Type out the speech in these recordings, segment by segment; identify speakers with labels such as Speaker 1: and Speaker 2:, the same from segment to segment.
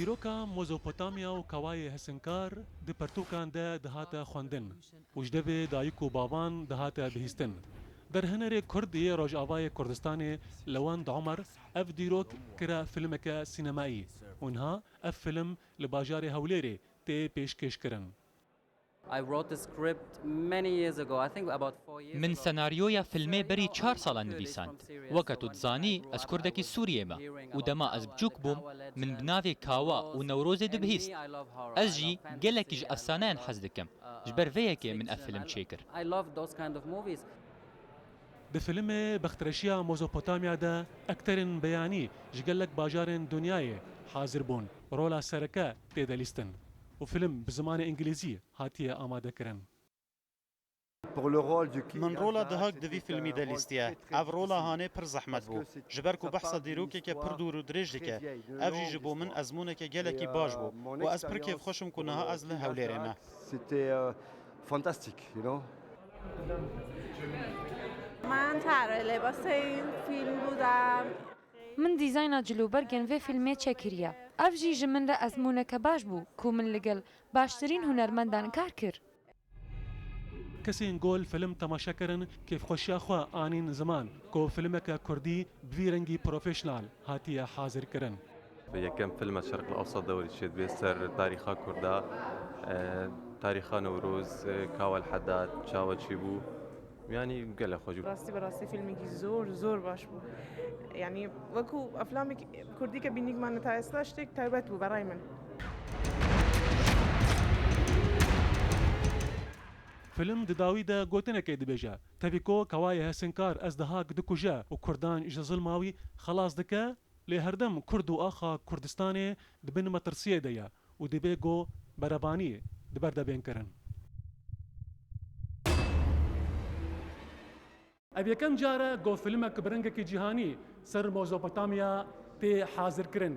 Speaker 1: دیروکا موزوپۆتامیا و کەوایە هەسنکار di pertûkan de dihate xwendin û ji devê dayîk û bavan dihate bihîstin. Derhenerê Kurd yê Rojavayê Kurdistanê li Wend Omer ev dîrok kira filmeke sînemayî û niha ev film li bajarê Hewlêrê tê pêşkêşkirin.
Speaker 2: من سناریۆیە فیلمێ بەری 4 ساڵە نویساند. وەکە تو دزانی ئەس کوردێکی سووریێمە و دەما ئەس بچووک بووم من بناوێ کاوا و نەورۆزێ دەبهیست. ئەس جی gelekî ji efsaneyan hez dikim ji ber vê yekê min ev film çêkir.
Speaker 1: Di filmê Bextreşiya Mozopotamiya de ekterên beyanî ji gelek bajarên dunyayê hazir bûn rola sereke tê de lîstin û film bi zimanê îngilîzî hatiye amadekirin.
Speaker 3: من رولا دهاک دوی فیلمی de lîstiye. Ev rola hanê pir zehmet bû. Ji ber ku behsa dîrokeke pir dûr û dirêj dike. Ev jî ji bo min ezmûneke gelekî baş bû. û ez pir kêfxweşim ku niha ez li Hewlêrê me.
Speaker 4: من طراح لباس این فیلم بودم.
Speaker 5: من دیزاینا جلوبەرگên vê filmê çêkiriye. Ev jî ji min re ezmûneke baş bû ku min li gel baştirîn hunermendan kar kir.
Speaker 1: Kesên gol film temaşekirin kêfxweşiya xwe anîn ziman ku filmeke Kurdî bi vî rengî profesyonal hatiye hazirkirin.
Speaker 6: یەکەم فیلمە شەرق الأوسط دەوری چێت بێ سەر تاریخا کووردا تاریخا نەورۆز کاوەل حەداد چاوە چی بوو یعنی گەلە خۆش بوو.
Speaker 4: راستی بەڕاستی فیلمێکی زۆر باش بوو. یعنی وەکو ئەفلامی کوردی کە بینیکمانە تا ئێستا شتێک تایبەت بوو بەڕای من.
Speaker 1: فیلم di dawî de gotinekê dibêje tevîko kewayê hesinkar ez dihak dikuje û Kurdan ji zilma wî xelas dike lê herdem Kurd û axa Kurdistanê dibin metirsiyê de ye û dibê got berevanî di ber de bên kirin. Ev yekem care got filmek bi rengekî cîhanî ser Mozopotamiya tê hazirkirin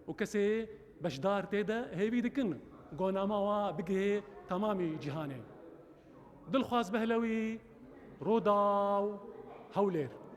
Speaker 1: û kesê beşdar tê de hêvî dikin gonama wa bigihê temamî cîhanê. Dilxwaz Behlewî, Rodaw, Hewlêr.